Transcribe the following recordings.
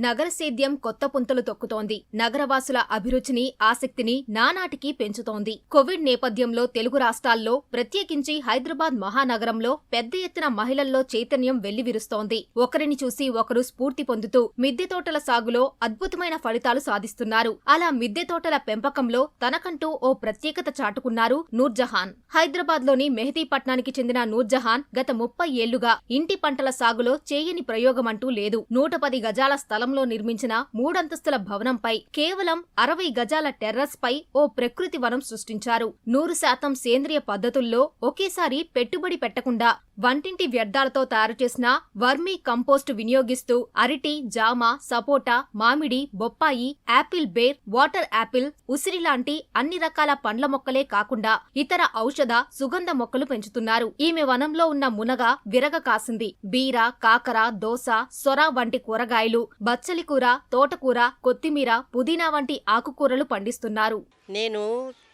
నగర సేద్యం కొత్త పుంతలు తొక్కుతోంది. నగరవాసుల అభిరుచిని, ఆసక్తిని నానాటికి పెంచుతోంది. కోవిడ్ నేపథ్యంలో తెలుగు రాష్ట్రాల్లో, ప్రత్యేకించి హైదరాబాద్ మహానగరంలో పెద్ద ఎత్తున మహిళల్లో చైతన్యం వెల్లివిరుస్తోంది. ఒకరిని చూసి ఒకరు స్ఫూర్తి పొందుతూ మిద్దె తోటల సాగులో అద్భుతమైన ఫలితాలు సాధిస్తున్నారు. అలా మిద్దె తోటల పెంపకంలో తనకంటూ ఓ ప్రత్యేకత చాటుకున్నారు నూర్జహాన్. హైదరాబాద్లోని మెహదీపట్నానికి చెందిన నూర్జహాన్ గత 30 ఏళ్లుగా ఇంటి పంటల సాగులో చేయని ప్రయోగమంటూ లేదు. 110 గజాల స్థలంలో నిర్మించిన 3 అంతస్తుల భవనంపై కేవలం 60 గజాల టెర్రస్ పై ఓ ప్రకృతి వనం సృష్టించారు. 100% సేంద్రియ పద్ధతుల్లో ఒకేసారి పెట్టుబడి పెట్టకుండా వంటింటి వ్యర్థాలతో తయారు చేసిన వర్మీ కంపోస్ట్ వినియోగిస్తూ అరటి, జామ, సపోటా, మామిడి, బొప్పాయి, యాపిల్ బేర్, వాటర్ యాపిల్, ఉసిరి లాంటి అన్ని రకాల పండ్ల మొక్కలే కాకుండా ఇతర ఔషధ, సుగంధ మొక్కలు పెంచుతున్నారు. ఈమె వనంలో ఉన్న మునగ విరగ కాసింది. బీర, కాకర, దోస, సొర వంటి కూరగాయలు, బచ్చలి కూర, తోటకూర, కొత్తిమీర, పుదీనా వంటి ఆకుకూరలు పండిస్తున్నారు. నేను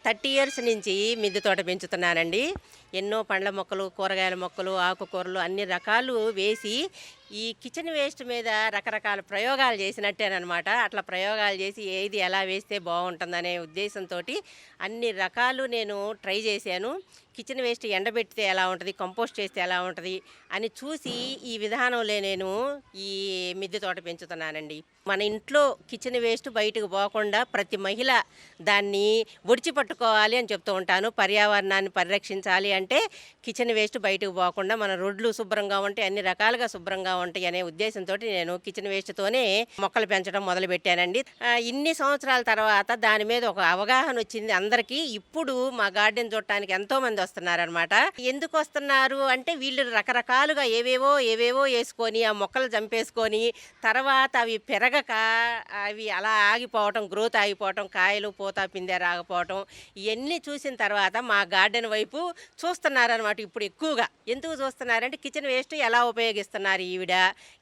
30 ఇయర్స్ నుంచి మిద్దె తోట పెంచుతున్నానండి. ఎన్నో పండ్ల మొక్కలు, కూరగాయల మొక్కలు, ఆకుకూరలు అన్ని రకాలు వేసి ఈ కిచెన్ వేస్ట్ మీద రకరకాల ప్రయోగాలు చేసినట్టేనమాట. అట్లా ప్రయోగాలు చేసి ఏది ఎలా వేస్తే బాగుంటుందనే ఉద్దేశంతో అన్ని రకాలు నేను ట్రై చేశాను. కిచెన్ వేస్ట్ ఎండబెడితే ఎలా ఉంటుంది, కంపోస్ట్ చేస్తే ఎలా ఉంటుంది అని చూసి ఈ విధానంలో నేను ఈ మిద్దె తోట పెంచుతున్నానండి. మన ఇంట్లో కిచెన్ వేస్ట్ బయటకు పోకుండా ప్రతి మహిళ దాన్ని ఒడిచిపట్టుకోవాలి అని చెప్తూ ఉంటాను. పర్యావరణాన్ని పరిరక్షించాలి అంటే కిచెన్ వేస్ట్ బయటకు పోకుండా మన రోడ్లు శుభ్రంగా ఉంటాయి, అన్ని రకాలుగా శుభ్రంగా ఉంటాయి అనే ఉద్దేశంతో నేను కిచెన్ వేస్ట్తోనే మొక్కలు పెంచడం మొదలుపెట్టానండి. ఇన్ని సంవత్సరాల తర్వాత దాని మీద ఒక అవగాహన వచ్చింది అందరికీ. ఇప్పుడు మా గార్డెన్ చూడటానికి ఎంతోమంది వస్తున్నారనమాట. ఎందుకు వస్తున్నారు అంటే వీళ్ళు రకరకాలుగా ఏవేవో వేసుకొని ఆ మొక్కలు చంపేసుకొని తర్వాత అవి పెరగక అవి అలా ఆగిపోవటం, గ్రోత్ ఆగిపోవటం, కాయలు పూత పిందె రాకపోవటం ఇవన్నీ చూసిన తర్వాత మా గార్డెన్ వైపు చూస్తున్నారనమాట. ఇప్పుడు ఎక్కువగా ఎందుకు చూస్తున్నారంటే కిచెన్ వేస్ట్ ఎలా ఉపయోగిస్తున్నారు, ఈవిడ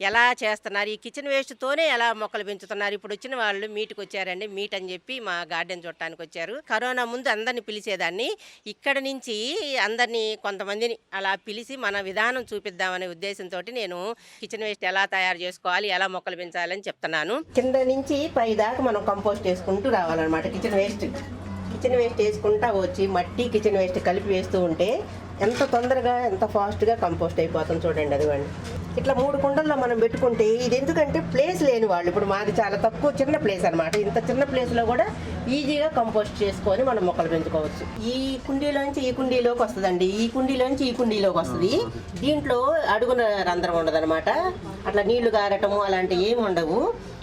ఎలా చేస్తున్నారు, ఈ కిచెన్ వేస్ట్తోనే ఎలా మొక్కలు పెంచుతున్నారు. ఇప్పుడు వచ్చిన వాళ్ళు మీట్కి వచ్చారండి. మీట్ అని చెప్పి మా గార్డెన్ చూడటానికి వచ్చారు. కరోనా ముందు అందరినీ పిలిచేదాన్ని. ఇక్కడ నుంచి అందరినీ కొంతమందిని అలా పిలిచి మన విధానం చూపిద్దామనే ఉద్దేశంతో నేను కిచెన్ వేస్ట్ ఎలా తయారు చేసుకోవాలి, ఎలా మొక్కలు పెంచాలని చెప్తున్నాను. కింద నుంచి పై దాకా మనం కంపోస్ట్ వేసుకుంటూ రావాలన్నమాట. కిచెన్ వేస్ట్ వేసుకుంటా వచ్చి మట్టి కిచెన్ వేస్ట్ కలిపి వేస్తూ ఉంటే ఎంత తొందరగా ఎంత ఫాస్ట్గా కంపోస్ట్ అయిపోతుంది చూడండి. అదిగోండి ఇట్లా 3 కుండల్లో మనం పెట్టుకుంటే ఇది ఎందుకంటే ప్లేస్ లేని వాళ్ళు, ఇప్పుడు మాది చాలా తక్కువ చిన్న ప్లేస్ అనమాట. ఇంత చిన్న ప్లేస్లో కూడా ఈజీగా కంపోస్ట్ చేసుకొని మనం మొక్కలు పెంచుకోవచ్చు. ఈ కుండీలోంచి ఈ కుండీలోకి వస్తుందండి, ఈ కుండీలోంచి ఈ కుండీలోకి వస్తుంది. దీంట్లో అడుగున రంధ్రం ఉండదు అనమాట. అట్లా నీళ్లు గారటము అలాంటివి ఏమి ఉండవు.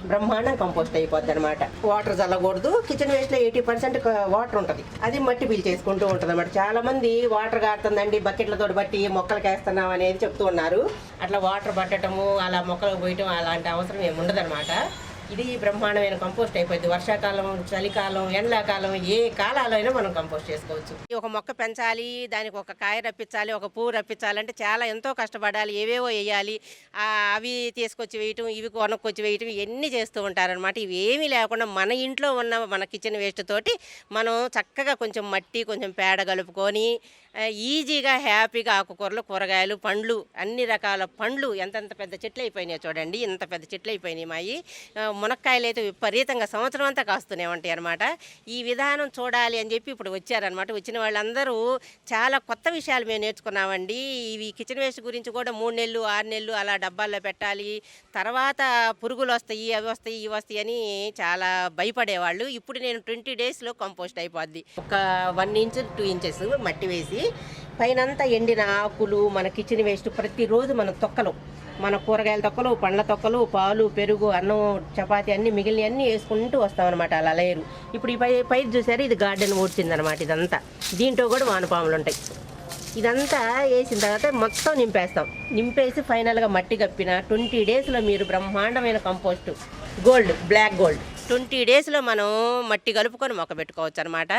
బ్రహ్మాండం కంపోస్ట్ అయిపోద్ది అనమాట. వాటర్ చల్లకూడదు. కిచెన్ వేస్ట్ లో 80% వాటర్ ఉంటుంది, అది మట్టి పీల్చేసుకుంటూ ఉంటుంది అనమాట. చాలా మంది వాటర్ గారుతుందండి బకెట్లతో బట్టి మొక్కలకి వేస్తున్నాం అనేది చెప్తూ ఉన్నారు. అట్లా వాటర్ పట్టడము అలా మొక్కలకు పోయటం అలాంటి అవసరం ఏమి ఉండదు అనమాట. ఇది బ్రహ్మాండమైన కంపోస్ట్ అయిపోయింది. వర్షాకాలం, చలికాలం, ఎండాకాలం ఏ కాలాల్లో అయినా మనం కంపోస్ట్ చేసుకోవచ్చు. ఒక మొక్క పెంచాలి, దానికి ఒక కాయ రప్పించాలి, ఒక పువ్వు రప్పించాలంటే చాలా ఎంతో కష్టపడాలి. ఏవేవో వేయాలి, అవి తీసుకొచ్చి వేయటం, ఇవి కొనుక్కొచ్చి వేయటం ఇవన్నీ చేస్తూ ఉంటారనమాట. ఇవి ఏమీ లేకుండా మన ఇంట్లో ఉన్న మన కిచెన్ వేస్ట్ తోటి మనం చక్కగా కొంచెం మట్టి, కొంచెం పేడ కలుపుకొని ఈజీగా హ్యాపీగా ఆకుకూరలు, కూరగాయలు, పండ్లు, అన్ని రకాల పండ్లు ఎంతెంత పెద్ద చెట్లు అయిపోయినాయి చూడండి. ఇంత పెద్ద చెట్లు అయిపోయినాయి మాయి. మునక్కాయలు అయితే విపరీతంగా సంవత్సరం అంతా కాస్తూనే ఉంటాయి అనమాట. ఈ విధానం చూడాలి అని చెప్పి ఇప్పుడు వచ్చారనమాట. వచ్చిన వాళ్ళందరూ చాలా కొత్త విషయాలు మేము నేర్చుకున్నామండి. ఇవి కిచెన్ వేస్ట్ గురించి కూడా 3 నెలలు 6 నెలలు అలా డబ్బాల్లో పెట్టాలి, తర్వాత పురుగులు వస్తాయి, అవి వస్తాయి, ఇవి వస్తాయి అని చాలా భయపడేవాళ్ళు. ఇప్పుడు నేను 20 డేస్లో కంపోస్ట్ అయిపోద్ది. ఒక 1 ఇంచ్ 2 ఇంచెస్ మట్టి వేసి పైనంతా ఎండిన ఆకులు, మన కిచెన్ వేస్ట్ ప్రతిరోజు మన తొక్కలు, మన కూరగాయల తొక్కలు, పండ్ల తొక్కలు, పాలు, పెరుగు, అన్నం, చపాతీ అన్ని మిగిలిన అన్నీ వేసుకుంటూ వస్తామన్నమాట. అలా లేరు. ఇప్పుడు ఈ పైరు చూసారు, ఇది గార్డెన్ ఓడ్చిందనమాట. ఇదంతా దీంట్లో కూడా వానపాములు ఉంటాయి. ఇదంతా వేసిన తర్వాత మొత్తం నింపేసి ఫైనల్గా మట్టి కప్పిన 20 డేస్లో మీరు బ్రహ్మాండమైన కంపోస్ట్ బ్లాక్ గోల్డ్ 20 డేస్లో మనం మట్టి కలుపుకొని మొక్క పెట్టుకోవచ్చు అనమాట.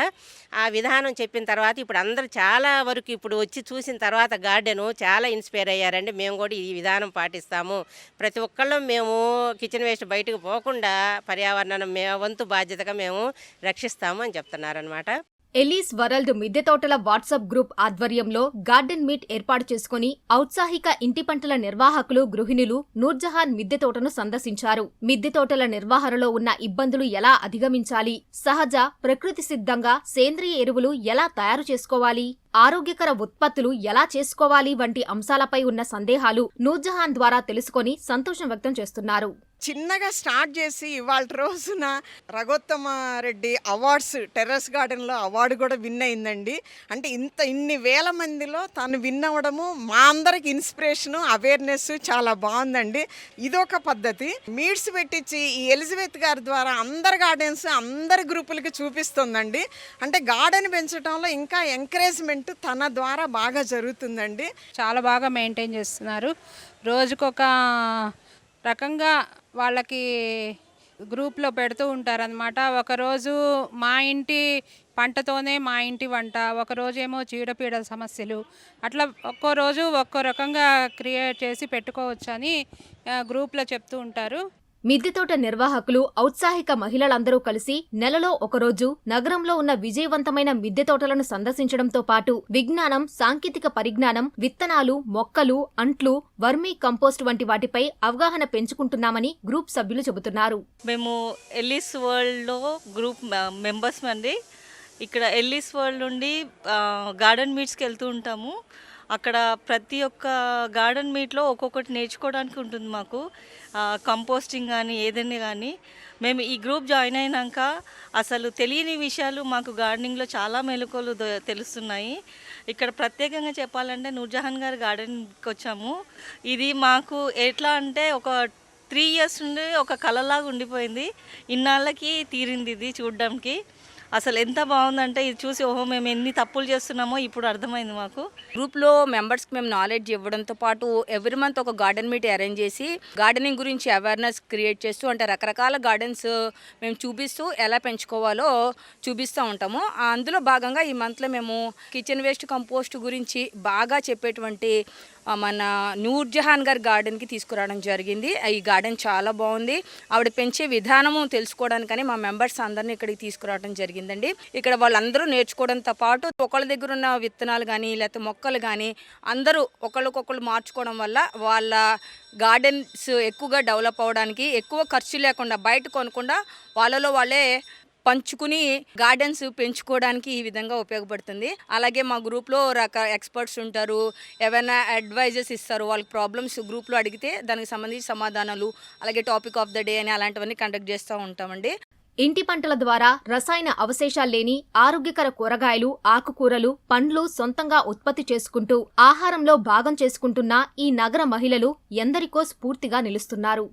ఆ విధానం చెప్పిన తర్వాత ఇప్పుడు అందరూ చాలా వరకు ఇప్పుడు వచ్చి చూసిన తర్వాత గార్డెను చాలా ఇన్స్పైర్ అయ్యారండి. మేము కూడా ఈ విధానం పాటిస్తాము, ప్రతి ఒక్కళ్ళం మేము కిచెన్ వేస్ట్ బయటకు పోకుండా పర్యావరణాన్ని వంతు బాధ్యతగా మేము రక్షిస్తాము అని చెప్తున్నారనమాట. ఎలీస్ వరల్డ్ మిద్దె తోటల వాట్సాప్ గ్రూప్ ఆధ్వర్యంలో గార్డెన్ మీట్ ఏర్పాటు చేసుకుని ఔత్సాహిక ఇంటి పంటల నిర్వాహకులు, గృహిణులు నూర్జహాన్ మిద్దె తోటను సందర్శించారు. మిద్దె తోటల నిర్వహణలో ఉన్న ఇబ్బందులు ఎలా అధిగమించాలి, సహజ, ప్రకృతి సిద్ధంగా సేంద్రియ ఎరువులు ఎలా తయారు చేసుకోవాలి, ఆరోగ్యకర ఉత్పత్తులు ఎలా చేసుకోవాలి వంటి అంశాలపై ఉన్న సందేహాలు నూర్జహాన్ ద్వారా తెలుసుకొని సంతోషం వ్యక్తం చేస్తున్నారు. చిన్నగా స్టార్ట్ చేసి ఇవాళ రోజున రఘోత్తమ రెడ్డి అవార్డ్స్ టెర్రస్ గార్డెన్లో అవార్డు కూడా విన్ అయిందండి. అంటే ఇన్ని వేల మందిలో తను విన్ అవ్వడము మా అందరికి ఇన్స్పిరేషను, అవేర్నెస్ చాలా బాగుందండి. ఇదొక పద్ధతి. మీట్స్ పెట్టించి ఈ ఎలిజబెత్ గారి ద్వారా అందరి గార్డెన్స్ అందరి గ్రూపులకి చూపిస్తుందండి. అంటే గార్డెన్ పెంచడంలో ఇంకా ఎంకరేజ్మెంట్ తన ద్వారా బాగా జరుగుతుందండి. చాలా బాగా మెయింటైన్ చేస్తున్నారు. రోజుకొక రకంగా వాళ్ళకి గ్రూప్లో పెడుతూ ఉంటారనమాట. ఒకరోజు మా ఇంటి పంటతోనే మా ఇంటి వంట, ఒకరోజేమో చీడపీడల సమస్యలు, అట్లా ఒక్కో రోజు ఒక్కో రకంగా క్రియేట్ చేసి పెట్టుకోవచ్చని గ్రూప్లో చెప్తూ ఉంటారు. మిద్దె తోట నిర్వాహకులు, ఔత్సాహిక మహిళలందరూ కలిసి నెలలో ఒకరోజు నగరంలో ఉన్న విజయవంతమైన మిద్దె తోటలను సందర్శించడంతో పాటు విజ్ఞానం, సాంకేతిక పరిజ్ఞానం, విత్తనాలు, మొక్కలు, అంట్లు, వర్మీ కంపోస్ట్ వంటి వాటిపై అవగాహన పెంచుకుంటున్నామని గ్రూప్ సభ్యులు చెబుతున్నారు. మేము ఎల్లీస్ వరల్డ్లో గ్రూప్ మెంబర్స్ అండి. ఇక్కడ ఎల్లీస్ వరల్డ్ నుండి గార్డెన్ మీట్స్కి వెళ్తూ ఉంటాము. అక్కడ ప్రతి ఒక్క గార్డెన్ మీట్లో ఒక్కొక్కటి నేర్చుకోవడానికి ఉంటుంది మాకు. కంపోస్టింగ్ కానీ ఏదైనా కానీ మేము ఈ గ్రూప్ జాయిన్ అయినాక అసలు తెలియని విషయాలు మాకు గార్డెనింగ్లో చాలా మెలకువలు తెలుస్తున్నాయి. ఇక్కడ ప్రత్యేకంగా చెప్పాలంటే నూర్జహాన్ గారి గార్డెన్కి వచ్చాము. ఇది మాకు ఎట్లా అంటే ఒక 3 years నుండి ఒక కళలాగా ఉండిపోయింది. ఇన్నాళ్ళకి తీరింది ఇది చూడడానికి. అసలు ఎంత బాగుందంటే ఇది చూసి ఓహో మేము ఎన్ని తప్పులు చేస్తున్నామో ఇప్పుడు అర్థమైంది మాకు. గ్రూప్లో మెంబర్స్కి మేము నాలెడ్జ్ ఇవ్వడంతో పాటు ఎవ్రీ మంత్ ఒక గార్డెన్ మీట్ అరేంజ్ చేసి గార్డెనింగ్ గురించి అవేర్నెస్ క్రియేట్ చేస్తూ, అంటే రకరకాల గార్డెన్స్ మేము చూపిస్తూ ఎలా పెంచుకోవాలో చూపిస్తూ ఉంటాము. అందులో భాగంగా ఈ మంత్లో మేము కిచెన్ వేస్ట్ కంపోస్ట్ గురించి బాగా చెప్పేటువంటి మన నూర్జహాన్ గారి గార్డెన్కి తీసుకురావడం జరిగింది. ఈ గార్డెన్ చాలా బాగుంది. ఆవిడ పెంచే విధానము తెలుసుకోవడానికని మా మెంబర్స్ అందరినీ ఇక్కడికి తీసుకురావడం జరిగిందండి. ఇక్కడ వాళ్ళందరూ నేర్చుకోవడంతో పాటు ఒకళ్ళ దగ్గర ఉన్న విత్తనాలు కానీ లేకపోతే మొక్కలు కానీ అందరూ ఒకళ్ళకొకళ్ళు మార్చుకోవడం వల్ల వాళ్ళ గార్డెన్స్ ఎక్కువగా డెవలప్ అవ్వడానికి, ఎక్కువ ఖర్చు లేకుండా బయట కొనకుండా వాళ్ళలో వాళ్ళే పంచుకుని గార్డెన్స్ పెంచుకోవడానికి ఈ విధంగా ఉపయోగపడుతుంది. అలాగే మా గ్రూప్లో ఎక్స్పర్ట్స్ ఉంటారు, ఏమైనా అడ్వైజెస్ ఇస్తారు. వాళ్ళకి ప్రాబ్లమ్స్ గ్రూప్లో అడిగితే దానికి సంబంధించి సమాధానాలు, అలాగే టాపిక్ ఆఫ్ ద డే అని అలాంటివన్నీ కండక్ట్ చేస్తూ ఉంటామండి. ఇంటి పంటల ద్వారా రసాయన అవశేషాల్లేని ఆరోగ్యకర కూరగాయలు, ఆకుకూరలు, పండ్లు సొంతంగా ఉత్పత్తి చేసుకుంటూ ఆహారంలో భాగం చేసుకుంటున్న ఈ నగర మహిళలు ఎందరికో స్ఫూర్తిగా నిలుస్తున్నారు.